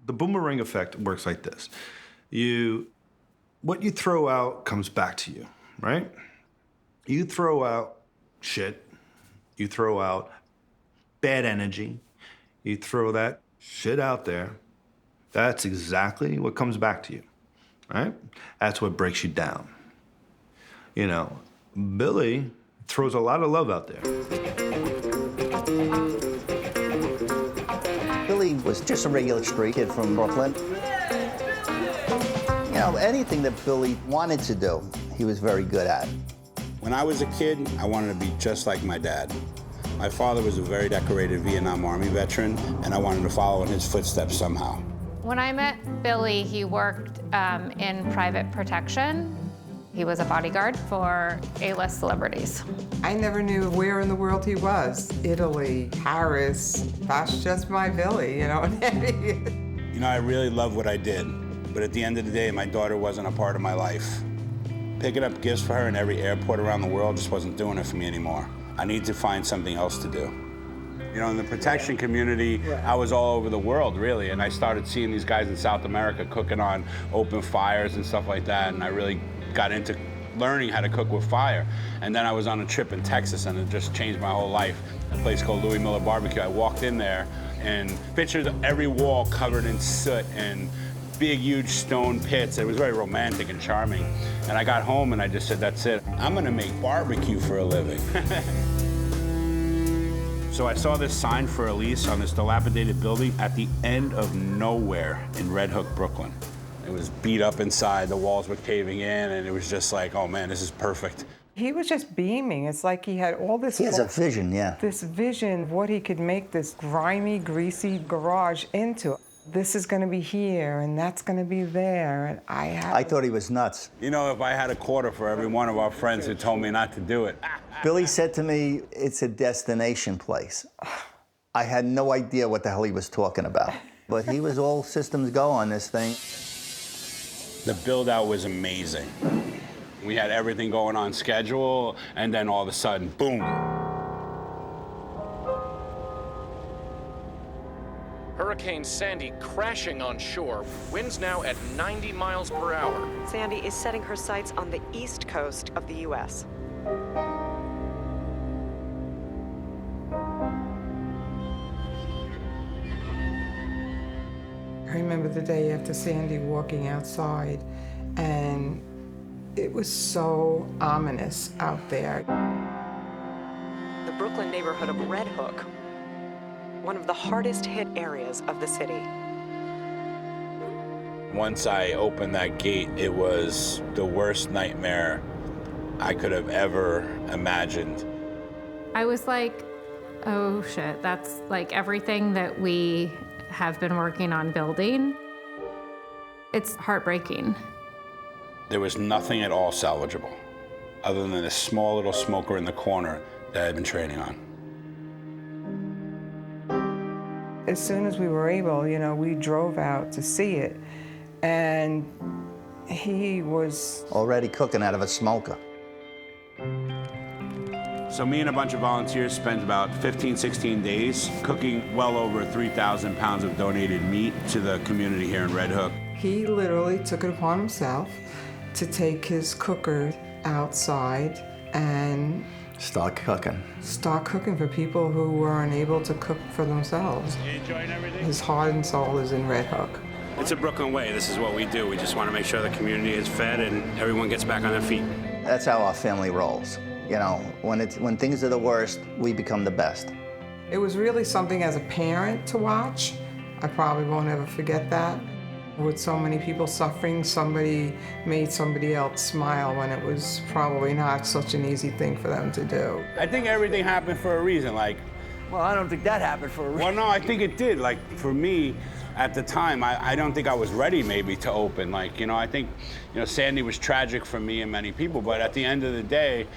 The boomerang effect works like this. What you throw out comes back to you, right? You throw out shit, you throw out bad energy, you throw that shit out there, that's exactly what comes back to you, right? That's what breaks you down. You know, Billy throws a lot of love out there. Billy was just a regular street kid from Brooklyn. You know, anything that Billy wanted to do, he was very good at. When I was a kid, I wanted to be just like my dad. My father was a very decorated Vietnam Army veteran, and I wanted to follow in his footsteps somehow. When I met Billy, he worked in private protection. He was a bodyguard for A-list celebrities. I never knew where in the world he was. Italy, Paris, that's just my Billy, you know. You know, I really love what I did, but at the end of the day, my daughter wasn't a part of my life. Picking up gifts for her in every airport around the world just wasn't doing it for me anymore. I need to find something else to do. You know, in the protection community, I was all over the world, really, and I started seeing these guys in South America cooking on open fires and stuff like that, and I really got into learning how to cook with fire. And then I was on a trip in Texas, and it just changed my whole life. A place called Louis Miller Barbecue. I walked in there and pictured every wall covered in soot and big, huge stone pits. It was very romantic and charming. And I got home and I just said, that's it. I'm gonna make barbecue for a living. So I saw this sign for a lease on this dilapidated building at the end of nowhere in Red Hook, Brooklyn. It was beat up inside, the walls were caving in, and it was just like, oh man, this is perfect. He was just beaming. It's like he had all this... He has a vision, yeah. This vision of what he could make this grimy, greasy garage into. This is going to be here, and that's going to be there, and I thought he was nuts. You know, if I had a quarter for every one of our friends who told me not to do it. Billy said to me, it's a destination place. I had no idea what the hell he was talking about, but he was all systems go on this thing. The build-out was amazing. We had everything going on schedule, and then all of a sudden, boom. Hurricane Sandy crashing on shore, winds now at 90 miles per hour. Sandy is setting her sights on the east coast of the U.S. I remember the day after Sandy walking outside, and it was so ominous out there. The Brooklyn neighborhood of Red Hook, one of the hardest hit areas of the city. Once I opened that gate, it was the worst nightmare I could have ever imagined. I was like, oh shit, that's like everything that we have been working on building. It's heartbreaking. There was nothing at all salvageable, other than a small little smoker in the corner that I had been training on. As soon as we were able, you know, we drove out to see it, and he was already cooking out of a smoker. So me and a bunch of volunteers spent about 15, 16 days cooking well over 3,000 pounds of donated meat to the community here in Red Hook. He literally took it upon himself to take his cooker outside and start cooking for people who were unable to cook for themselves. You enjoying everything? His heart and soul is in Red Hook. It's a Brooklyn way. This is what we do. We just want to make sure the community is fed and everyone gets back on their feet. That's how our family rolls. You know, when things are the worst, we become the best. It was really something as a parent to watch. I probably won't ever forget that. With so many people suffering, somebody made somebody else smile when it was probably not such an easy thing for them to do. I think everything happened for a reason. Like, well, I don't think that happened for a reason. Well, no, I think it did. Like, for me, at the time, I don't think I was ready maybe to open. Like, you know, I think, you know, Sandy was tragic for me and many people, but at the end of the day,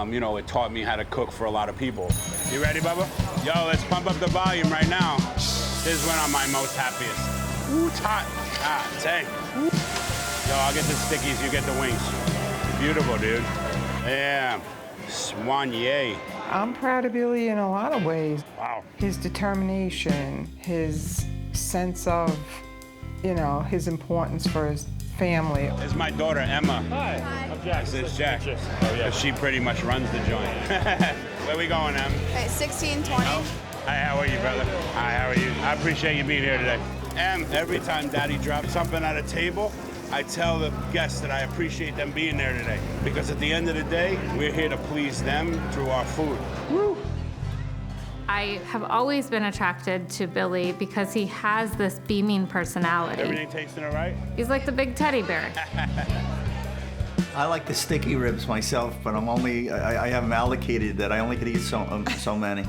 you know, it taught me how to cook for a lot of people. You ready, Bubba? Yo, let's pump up the volume right now. This is when I'm my most happiest. Ooh, it's hot. Ah, dang. Yo, I'll get the stickies, you get the wings. Beautiful, dude. Yeah. Soigné. I'm proud of Billy in a lot of ways. Wow. His determination, his sense of you know, his importance for his family. This is my daughter, Emma. Hi. I'm Jack. This is Jack. Oh, yeah. She pretty much runs the joint. Where we going, Em? Okay, 1620. Hi, how are you, brother? Hi, how are you? I appreciate you being here today. Em, every time Daddy drops something at a table, I tell the guests that I appreciate them being there today. Because at the end of the day, we're here to please them through our food. Woo! I have always been attracted to Billy because he has this beaming personality. Everything tasting all right? He's like the big teddy bear. I like the sticky ribs myself, but I have them allocated that I only could eat so many.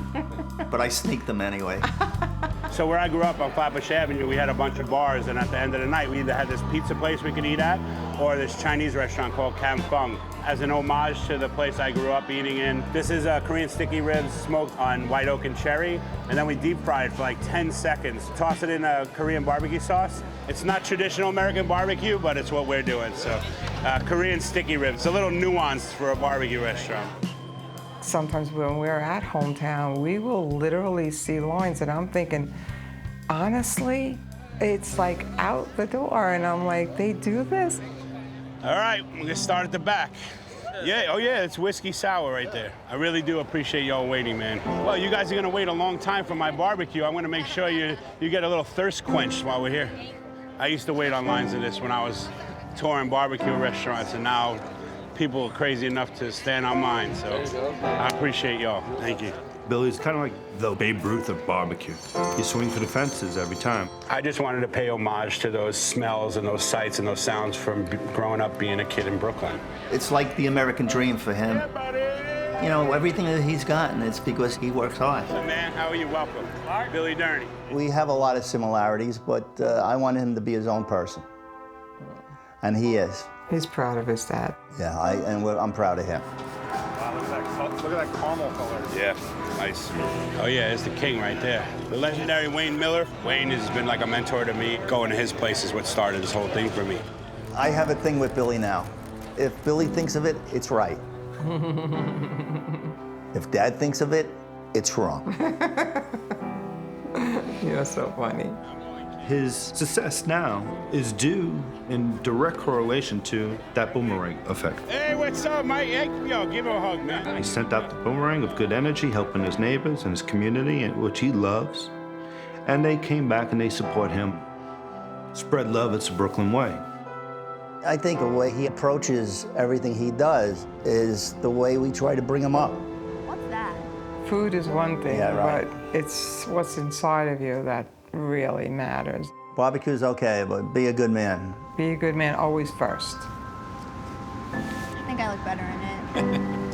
But I sneak them anyway. So where I grew up on Flatbush Avenue, we had a bunch of bars, and at the end of the night, we either had this pizza place we could eat at, or this Chinese restaurant called Cam Fung. As an homage to the place I grew up eating in, this is Korean sticky ribs smoked on white oak and cherry, and then we deep fry it for like 10 seconds. Toss it in a Korean barbecue sauce. It's not traditional American barbecue, but it's what we're doing. So Korean sticky ribs, a little nuanced for a barbecue restaurant. Sometimes when we're at hometown, we will literally see lines, and I'm thinking, honestly, it's like out the door, and I'm like, they do this? All right, we're gonna start at the back. Yeah, oh yeah, it's whiskey sour right there. I really do appreciate y'all waiting, man. Well, you guys are gonna wait a long time for my barbecue. I'm gonna make sure you get a little thirst quenched while we're here. I used to wait on lines of this when I was touring barbecue restaurants, and now people are crazy enough to stand on mine, so I appreciate y'all. Thank you. Billy's kind of like the Babe Ruth of barbecue. You swing for the fences every time. I just wanted to pay homage to those smells and those sights and those sounds from growing up being a kid in Brooklyn. It's like the American dream for him. You know, everything that he's gotten, it's because he works hard. So, man, how are you? Welcome. Billy Durney. We have a lot of similarities, but I want him to be his own person. And he is. He's proud of his dad. Yeah, I'm proud of him. Wow, look at that caramel color. Yeah, nice. Oh yeah, it's the king right there. The legendary Wayne Miller. Wayne has been like a mentor to me. Going to his place is what started this whole thing for me. I have a thing with Billy now. If Billy thinks of it, it's right. If Dad thinks of it, it's wrong. You're so funny. His success now is due in direct correlation to that boomerang effect. Hey, what's up, Mike? Hey, yo, give him a hug, man. He sent out the boomerang of good energy, helping his neighbors and his community, which he loves. And they came back and they support him. Spread love, it's the Brooklyn way. I think the way he approaches everything he does is the way we try to bring him up. What's that? Food is one thing, Yeah, right. but it's what's inside of you that really matters. Barbecue's okay, but be a good man. Be a good man always first. I think I look better in it.